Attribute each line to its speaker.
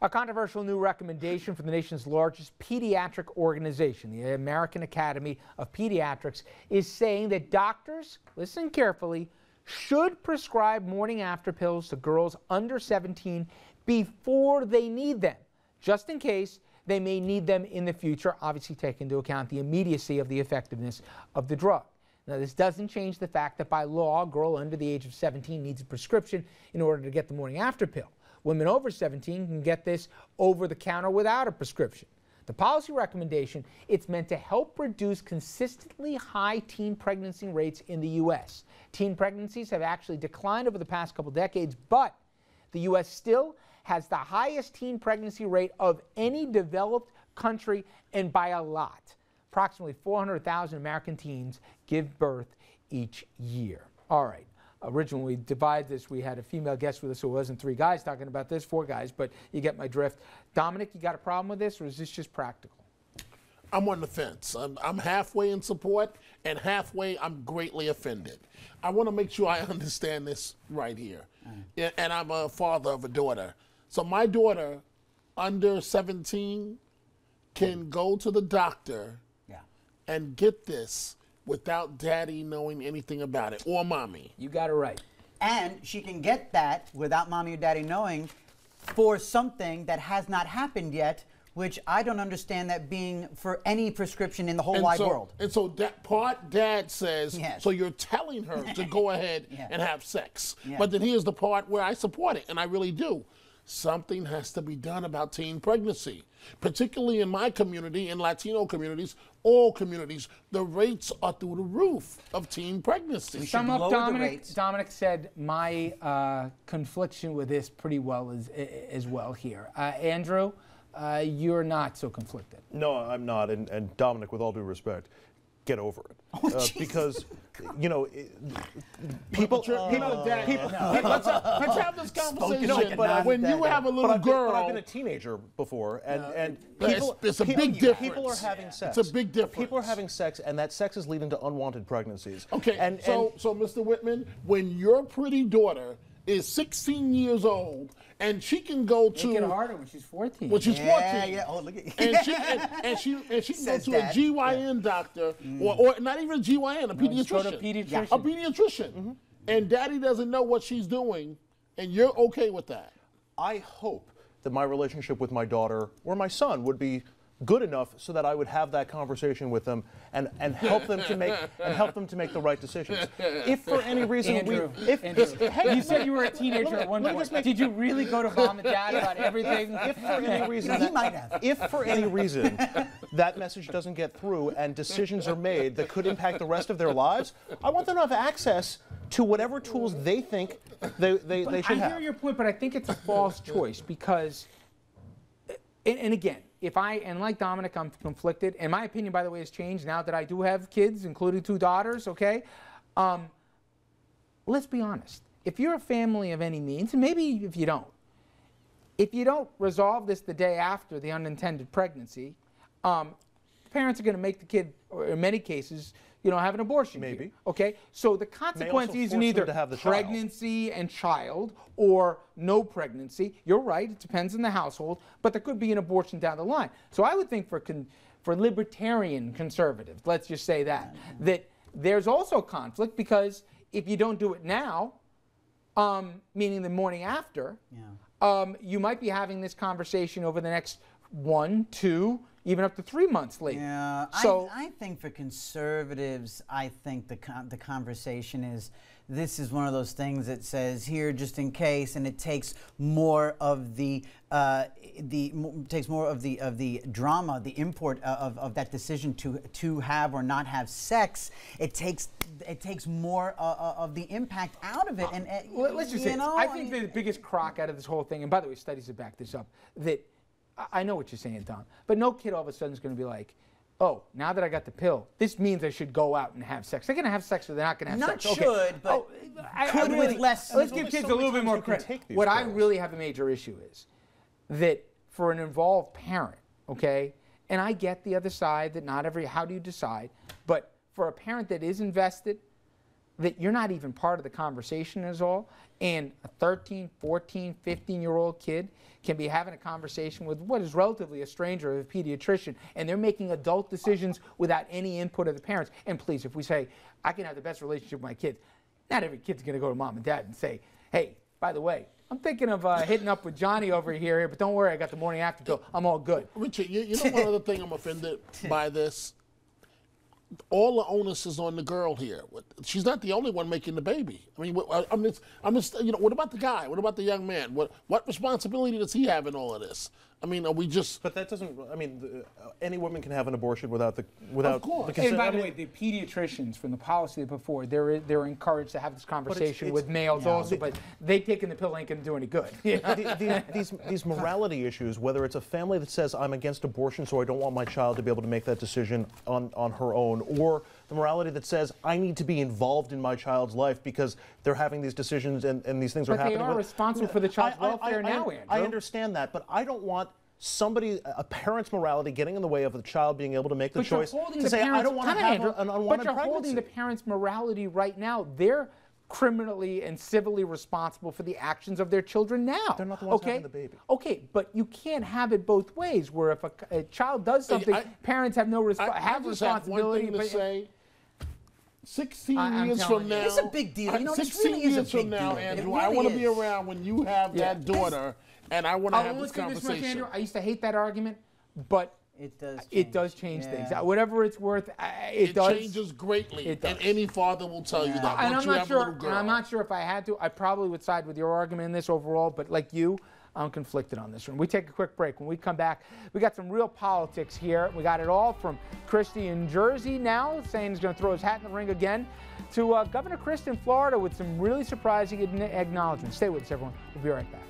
Speaker 1: A controversial new recommendation from the nation's largest pediatric organization, the American Academy of Pediatrics, is saying that doctors, listen carefully, should prescribe morning after pills to girls under 17 before they need them, just in case they may need them in the future, obviously take into account the immediacy of the effectiveness of the drug. Now, this doesn't change the fact that by law, a girl under the age of 17 needs a prescription in order to get the morning after pill. Women over 17 can get this over the counter without a prescription. The policy recommendation, it's meant to help reduce consistently high teen pregnancy rates in the U.S. Teen pregnancies have actually declined over the past couple decades, but the U.S. still has the highest teen pregnancy rate of any developed country, and by a lot. Approximately 400,000 American teens give birth each year. All right. Originally, we divided this. We had a female guest with us, so it wasn't 3 guys talking about this, 4 guys, but you get my drift. Dominic, you got a problem with this, or is this just practical?
Speaker 2: I'm on the fence. I'm halfway in support, and halfway I'm greatly offended. I want to make sure I understand this right here. And I'm a father of a daughter. So my daughter, under 17, can go to the doctor and get this without daddy knowing anything about it, or mommy.
Speaker 1: You got it right.
Speaker 3: And she can get that without mommy or daddy knowing for something that has not happened yet, which I don't understand that being for any prescription in the whole wide world.
Speaker 2: And so that part dad says, so you're telling her to go ahead and have sex. But then here's the part where I support it, and I really do. Something has to be done about teen pregnancy, particularly in my community, in Latino communities, all communities. The rates are through the roof of teen pregnancy.
Speaker 1: Sum up, Dominic. Dominic said my confliction with this pretty well as well here. Andrew, you're not so conflicted.
Speaker 4: No, I'm not. And Dominic, with all due respect, get over it. Because, you know,
Speaker 2: let's have this conversation. When you have a little girl.
Speaker 4: But I've been a teenager before, and people,
Speaker 2: it's a big difference.
Speaker 4: People are having sex.
Speaker 2: It's a big difference.
Speaker 4: People are having sex, and that sex is leading to unwanted pregnancies.
Speaker 2: Okay, so Mr. Whitman, when your pretty daughter is 16 years old, and she can go to...
Speaker 1: Make it harder when she's 14.
Speaker 2: When she's 14.
Speaker 3: Yeah. Oh, look at
Speaker 2: and she can go to a GYN doctor, or not even a GYN, a pediatrician. A pediatrician. And daddy doesn't know what she's doing, and you're okay with that.
Speaker 4: I hope that my relationship with my daughter or my son would be good enough so that I would have that conversation with them and help them to make the right decisions. If for any reason
Speaker 1: Andrew, you said you were a teenager at one point. Did you really go to mom and dad about everything?
Speaker 4: If for any reason,
Speaker 3: he might have.
Speaker 4: If for any reason that message doesn't get through and decisions are made that could impact the rest of their lives, I want them to have access to whatever tools they think they should have.
Speaker 1: I hear your point, but I think it's a false choice because, and again, and like Dominic, I'm conflicted. And my opinion, by the way, has changed now that I do have kids, including 2 daughters, okay? Let's be honest. If you're a family of any means, and maybe if you don't resolve this the day after the unintended pregnancy, parents are going to make the kid, or in many cases, have an abortion.
Speaker 4: Maybe.
Speaker 1: Okay? So the consequence is either pregnancy and child or no pregnancy. You're right, it depends on the household, but there could be an abortion down the line. So I would think for libertarian conservatives, let's just say that there's also conflict because if you don't do it now, meaning the morning after, you might be having this conversation over the next 1, 2, even up to 3 months later.
Speaker 3: Yeah,
Speaker 1: so
Speaker 3: I think for conservatives, I think the conversation is, this is one of those things that says here just in case, and it takes more of the drama, the import of that decision to have or not have sex. It takes more of the impact out of it. And
Speaker 1: let's just say, I think the biggest crock out of this whole thing, and by the way, studies have backed this up, that I know what you're saying, Don, but no kid all of a sudden is going to be like, oh, now that I got the pill, this means I should go out and have sex. They're going to have sex or they're not going to have sex.
Speaker 3: Not should, but could with less.
Speaker 1: Let's give kids a little bit more credit. What I really have a major issue is that for an involved parent, okay, and I get the other side that not every, how do you decide, but for a parent that is invested, that you're not even part of the conversation is all, and a 13, 14, 15-year-old kid can be having a conversation with what is relatively a stranger, a pediatrician, and they're making adult decisions without any input of the parents. And please, if we say, I can have the best relationship with my kids, not every kid's going to go to mom and dad and say, hey, by the way, I'm thinking of hitting up with Johnny over here, but don't worry, I got the morning after pill. I'm all good.
Speaker 2: Richard, you know one other thing I'm offended by this? All the onus is on the girl here. She's not the only one making the baby. I mean, I'm just, you know, what about the guy? What about the young man? What responsibility does he have in all of this? I mean, are we just?
Speaker 4: But that doesn't. I mean, any woman can have an abortion without the
Speaker 2: Of course.
Speaker 4: the consent.
Speaker 1: And by the way, the pediatricians from the policy before, they're encouraged to have this conversation with males also, but they taking the pill ain't going to do any good. You know?
Speaker 4: These morality issues, whether it's a family that says I'm against abortion, so I don't want my child to be able to make that decision on her own, or the morality that says I need to be involved in my child's life because they're having these decisions and these things are happening.
Speaker 1: But they are responsible for the child's welfare now, Andrew.
Speaker 4: I understand that, but I don't want a parent's morality getting in the way of the child being able to make the choice to say, I don't want to have an unwanted pregnancy.
Speaker 1: But you're holding the parents' morality right now. They're criminally and civilly responsible for the actions of their children now.
Speaker 4: They're not the ones having the baby.
Speaker 1: Okay, but you can't have it both ways, where if a child does something, parents have no responsibility.
Speaker 2: I just have one thing to say. 16 years from now,
Speaker 3: it's a big deal. You know,
Speaker 2: 16
Speaker 3: really
Speaker 2: years from now, Andrew, I want to be around when you have that daughter, and I want to have this conversation.
Speaker 1: Andrew, I used to hate that argument, but it does change things. Whatever it's worth, it does.
Speaker 2: It changes greatly,
Speaker 1: it does.
Speaker 2: And any father will tell you that.
Speaker 1: And
Speaker 2: once you have a little girl.
Speaker 1: I'm not sure if I had to. I probably would side with your argument in this overall, but like you, I'm conflicted on this one. We take a quick break. When we come back, we got some real politics here. We got it all from Christie in Jersey now, saying he's going to throw his hat in the ring again, to Governor Christie in Florida with some really surprising acknowledgments. Stay with us, everyone. We'll be right back.